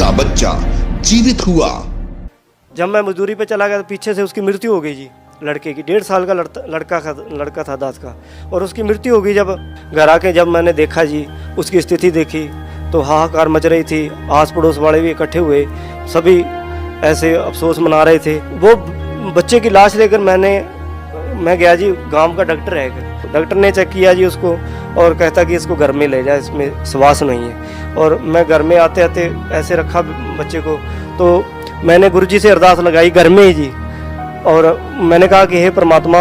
जिसका बच्चा जीवित हुआ। जब मैं मजदूरी पे चला गया तो पीछे से उसकी मृत्यु हो गई जी। लड़के की 1.5 साल का लड़का था 10 का, और उसकी मृत्यु हो गई। जब घर आके जब मैंने देखा जी, उसकी स्थिति देखी तो हाहाकार मच रही थी। आस पड़ोस वाले भी इकट्ठे हुए, सभी ऐसे अफसोस मना रहे थे। वो बच्चे की लाश लेकर मैं गया जी, गांव का डॉक्टर है, डॉक्टर ने चेक किया जी उसको और कहता कि इसको घर में ले जाए, इसमें श्वास नहीं है। और मैं घर में आते आते ऐसे रखा बच्चे को, तो मैंने गुरुजी से अरदास लगाई घर में ही जी, और मैंने कहा कि हे परमात्मा,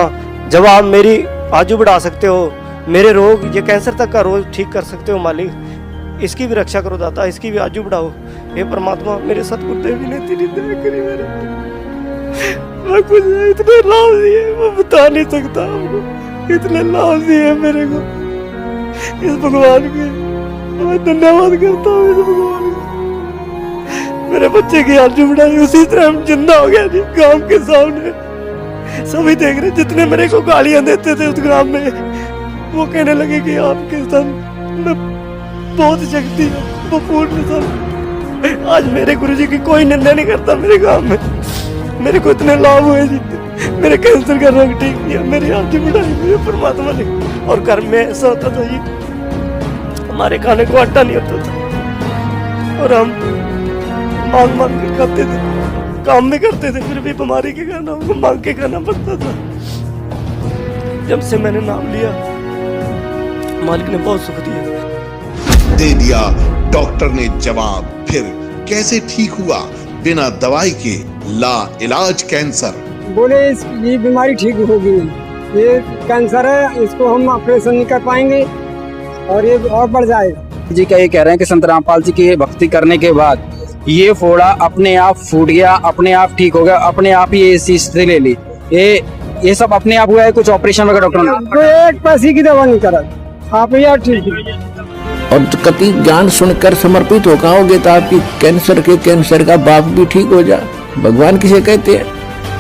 जब आप मेरी आयु बढ़ा सकते हो, मेरे रोग, ये कैंसर तक का रोग ठीक कर सकते हो मालिक, इसकी भी रक्षा करो दाता, इसकी भी आयु बढ़ाओ। हे परमात्मा, मेरे सतगुरुदेव ने तेरी दया करी मेरे, मैं कुछ इतने लाभ दिए मैं बता नहीं सकता आपको, इतने लाभ दिए मेरे को। इस भगवान के मैं धन्यवाद करता हूँ, इस भगवान का। मेरे बच्चे की आयु बढ़ाई, उसी तरह हम जिंदा हो गया जी गांव के सामने। सभी देख रहे, जितने मेरे को गालियां देते थे उस गांव में, वो कहने लगे कि आपके सन में बहुत शक्ति है, वो पूर्ण सन। आज मेरे गुरुजी की कोई निंदा नहीं करता मेरे गांव में। मेरे को इतने लाभ हुए जी, मेरे कैंसर का रोग ठीक किया, मेरी आयु बढ़ाई मेरे परमात्मा ने। और घर में ऐसा होता था जी, हमारे खाने को आटा नहीं होता था और हम मांग मांग के खाते थे, काम भी करते थे, फिर भी बीमारी के खाना हमको मांग के खाना पड़ता था। जब से मैंने नाम लिया, मालिक ने बहुत सुख दिया। दे दिया डॉक्टर ने जवाब, फिर कैसे ठीक हुआ बिना दवाई के ला इलाज कैंसर? बोले ये बीमारी ठीक होगी, ये कैंसर है, इसको हम ऑपरेशन नहीं कर पाएंगे और ये और बढ़ जाएगा। जी क्या ये कह रहे हैं कि संत रामपाल जी की भक्ति करने के बाद ये फोड़ा अपने आप फूट गया, अपने आप ठीक हो गया, अपने आप ही इस चीज से ले ली, ये सब अपने आप हुआ है? कुछ ऑपरेशन वगैरह डॉक्टर ने? तो एक पैसे की दवा नहीं करा, आप यार ठीक है। और कति ज्ञान सुनकर समर्पित हो जाओगे तो आपकी कैंसर का बाप भी ठीक हो जा। भगवान किसे कहते हैं?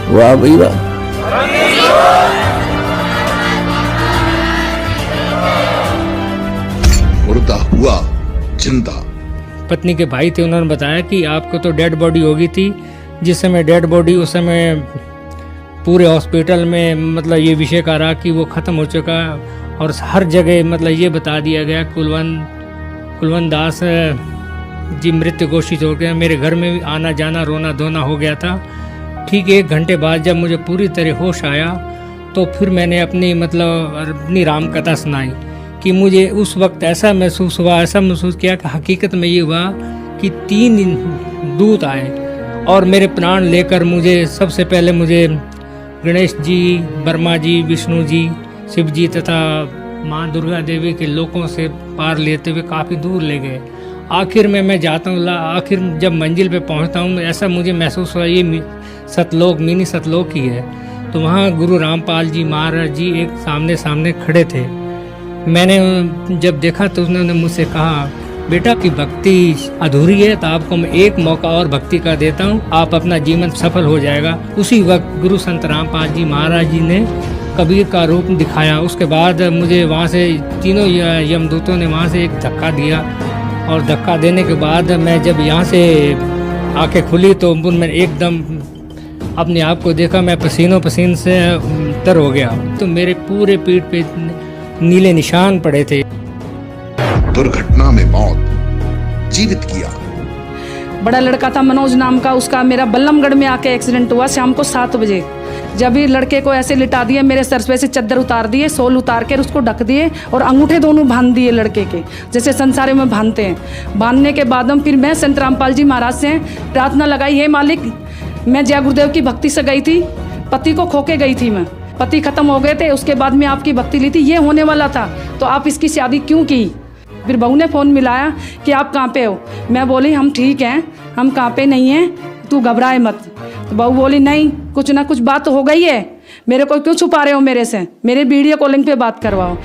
वाह भाई वाह। मुर्दा हुआ जिंदा। पत्नी के भाई थे, उन्होंने बताया कि आपको तो डेड बॉडी हो गई थी। जिस समय डेड बॉडी, उस समय पूरे हॉस्पिटल में मतलब ये विषय का रहा कि वो ख़त्म हो चुका, और हर जगह मतलब ये बता दिया गया कुलवंत दास जी मृत्यु घोषित हो गया। मेरे घर में भी आना जाना रोना धोना हो गया था। ठीक 1 घंटे बाद जब मुझे पूरी तरह होश आया तो फिर मैंने अपनी राम कथा सुनाई कि मुझे उस वक्त ऐसा महसूस किया कि हकीकत में ये हुआ कि 3 दूत आए और मेरे प्राण लेकर सबसे पहले मुझे गणेश जी, ब्रह्मा जी, विष्णु जी, शिव जी तथा माँ दुर्गा देवी के लोकों से पार लेते हुए काफ़ी दूर ले गए। आखिर में मैं जाता हूँ, आखिर जब मंजिल पे पहुँचता हूँ, ऐसा मुझे महसूस हुआ ये सतलोक, मिनी सतलोक ही है। तो वहाँ गुरु रामपाल जी महाराज जी एक सामने खड़े थे। मैंने जब देखा तो उन्होंने मुझसे कहा, बेटा की भक्ति अधूरी है, तो आपको मैं एक मौका और भक्ति का देता हूँ, आप अपना जीवन सफल हो जाएगा। उसी वक्त गुरु संत रामपाल जी महाराज जी ने कबीर का रूप दिखाया। उसके बाद मुझे वहाँ से तीनों यमदूतों ने वहाँ से एक धक्का दिया, और धक्का देने के बाद मैं जब यहाँ से आंखें खुली तो मैंने एकदम अपने आप को देखा, मैं पसीन से तर हो गया। तो मेरे पूरे पीठ पे नीले निशान पड़े थे। दुर्घटना में मौत, जीवित किया। बड़ा लड़का था मनोज नाम का, उसका मेरा बल्लमगढ़ में आके एक्सीडेंट हुआ शाम को 7 बजे। जब ही लड़के को ऐसे लिटा दिए, मेरे सर पे से चद्दर उतार दिए, सोल उतार कर उसको ढक दिए और अंगूठे दोनों बांध दिए लड़के के, जैसे संसारों में बांधते हैं। बांधने के बाद फिर मैं संत रामपाल जी महाराज से प्रार्थना लगाई, हे मालिक, मैं जय गुरुदेव की भक्ति से गई थी, पति को खो के गई थी मैं, पति खत्म हो गए थे, उसके बाद में आपकी भक्ति ली थी, ये होने वाला था, तो आप इसकी शादी क्यों की? फिर बहू ने फ़ोन मिलाया कि आप कहाँ पे हो? मैं बोली हम ठीक हैं, हम कहाँ पे नहीं हैं, तू घबराए मत। तो बहू बोली नहीं, कुछ ना कुछ बात हो गई है, मेरे को क्यों छुपा रहे हो मेरे से, मेरे वीडियो कॉलिंग पे बात करवाओ।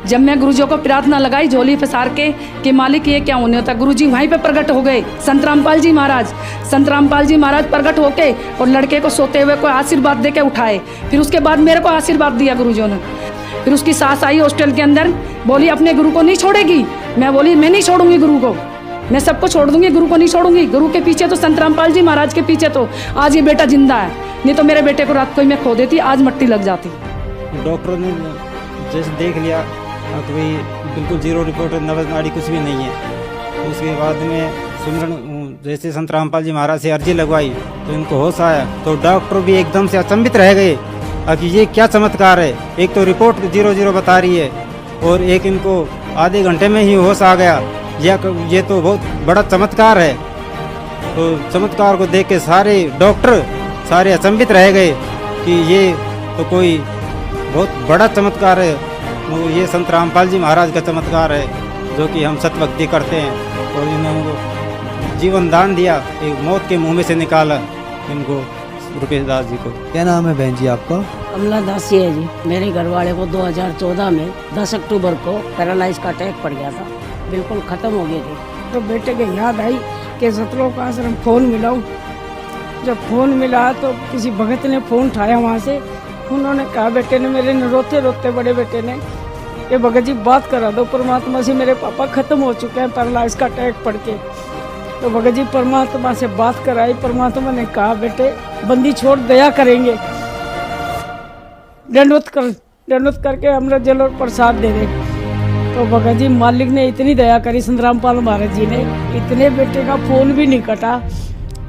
जब मैं गुरुजी को प्रार्थना लगाई झोली फसार के कि मालिक ये क्या होने होता, गुरुजी वहीं पे प्रकट हो गए। संत रामपाल जी महाराज प्रकट होके और लड़के को सोते हुए को आशीर्वाद दे के उठाए। फिर उसके बाद मेरे को आशीर्वाद दिया गुरुजियों ने। फिर उसकी सास आई हॉस्टल के अंदर, बोली अपने गुरु को नहीं छोड़ेगी? मैं बोली मैं नहीं छोड़ूंगी गुरु को, मैं सबको छोड़ दूंगी, गुरु को नहीं छोड़ूंगी। गुरु के पीछे तो संत रामपाल जी महाराज के पीछे तो आज ये बेटा जिंदा है, नहीं तो मेरे बेटे को रात को ही मैं खो देती, आज मट्टी लग जाती। डॉक्टरों ने जैसे देख लिया तो भाई बिल्कुल जीरो रिपोर्ट, नब्ज नाड़ी कुछ भी नहीं है। उसके बाद में सुमरन जैसे संत रामपाल जी महाराज से अर्जी लगवाई तो इनको होश आया, तो डॉक्टर भी एकदम से अचंभित रह गए कि ये क्या चमत्कार है। एक तो रिपोर्ट 0-0 बता रही है और एक इनको आधे घंटे में ही होश आ गया, ये तो बहुत बड़ा चमत्कार है। तो चमत्कार को देख के सारे डॉक्टर सारे अचंभित रह गए कि ये तो कोई बहुत बड़ा चमत्कार है। वो ये संत रामपाल जी महाराज का चमत्कार है जो कि हम सतभक्ति करते हैं। और इन्होंने जीवन दान दिया, एक मौत के मुंह में से निकाला इनको, रुपेश दास जी को। क्या नाम है बहन जी आपका? कमला दासी है जी। मेरे घर वाले को 2014 में 10 अक्टूबर को पैरालाइज का अटैक पड़ गया था, बिल्कुल ख़त्म हो गए थे। तो बेटे के याद आई कि सतलोक आश्रम फ़ोन मिलाऊं। जब फ़ोन मिला तो किसी भगत ने फ़ोन उठाया वहाँ से, उन्होंने कहा, बेटे ने मेरे ने रोते रोते बड़े बेटे ने, ये भगत जी बात करा दो परमात्मा से, मेरे पापा ख़त्म हो चुके हैं पैरालाइज का अटैक पड़ के। तो भगत जी परमात्मा से बात कराई, परमात्मा ने कहा, बेटे बंदी छोड़ दया करेंगे, दंडवत करके अमृत जल और प्रसाद दे दे। तो भगत जी मालिक ने इतनी दया करी, संत रामपाल महाराज जी ने, इतने बेटे का फोन भी नहीं कटा।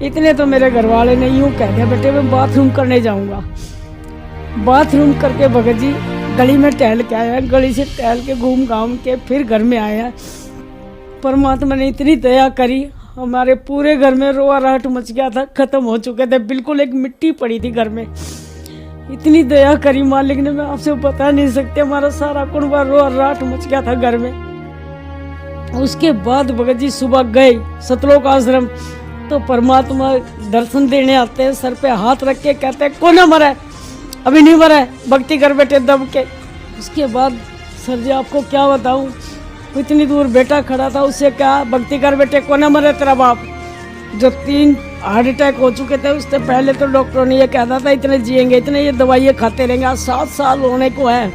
इतने तो मेरे घर वाले ने यूँ कह दिया, बेटे मैं बाथरूम करने जाऊँगा। बाथरूम करके भगत जी गली में टहल के आया, गली से टहल के घूम घाम के फिर घर में आया। परमात्मा ने इतनी दया करी, हमारे पूरे घर में रोआ राहट मच गया था, ख़त्म हो चुके थे, बिल्कुल एक मिट्टी पड़ी थी घर में। इतनी दया करी मालिक ने, मैं आपसे बता नहीं सकते, हमारा सारा कुनबा रोआ राहट मच गया था घर में। उसके बाद भगत जी सुबह गए सतलोक आश्रम, तो परमात्मा दर्शन देने आते हैं, सर पे हाथ रख के कहते हैं, कौन मरा है? अभी नहीं मरा है, भक्ति कर बेटे दब के। उसके बाद सर जी आपको क्या बताऊं, इतनी दूर बेटा खड़ा था, उससे क्या भक्ति कर बेटे, कौन मरे तेरा बाप। जो 3 हार्ट अटैक हो चुके थे, उससे पहले तो डॉक्टरों ने ये कहता था इतने जिएंगे, इतने ये दवाइयाँ खाते रहेंगे। आज 7 साल होने को है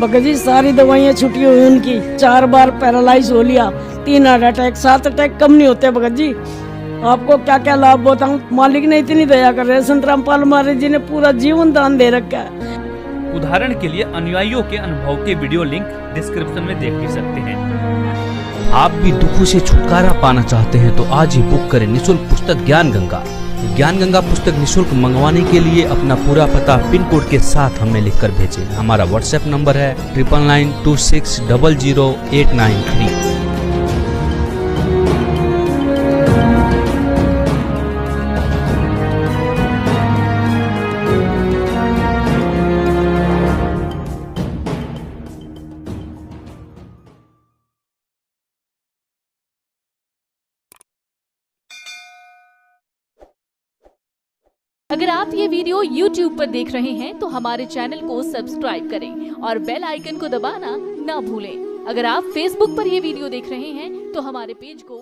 भगत जी, सारी दवाइयाँ छुट्टी हुई उनकी, 4 बार पैरालाइज हो लिया, 3 हार्ट अटैक, 7 अटैक कम नहीं होते भगत जी। आपको क्या क्या लाभ बताऊं, मालिक ने इतनी दया कर रहे हैं, संत रामपाल महाराज जी ने पूरा जीवन दान दे रखा है। उदाहरण के लिए अनुयायियों के अनुभव के वीडियो लिंक डिस्क्रिप्शन में देख ही सकते हैं। आप भी दुखों से छुटकारा पाना चाहते हैं तो आज ही बुक करें निःशुल्क पुस्तक ज्ञान गंगा। ज्ञान गंगा पुस्तक निःशुल्क मंगवाने के लिए अपना पूरा पता पिन कोड के साथ हमें लिखकर भेजें। हमारा व्हाट्सएप नंबर है 9992600893। अगर आप ये वीडियो YouTube पर देख रहे हैं तो हमारे चैनल को सब्सक्राइब करें और बेल आइकन को दबाना ना भूलें। अगर आप Facebook पर ये वीडियो देख रहे हैं तो हमारे पेज को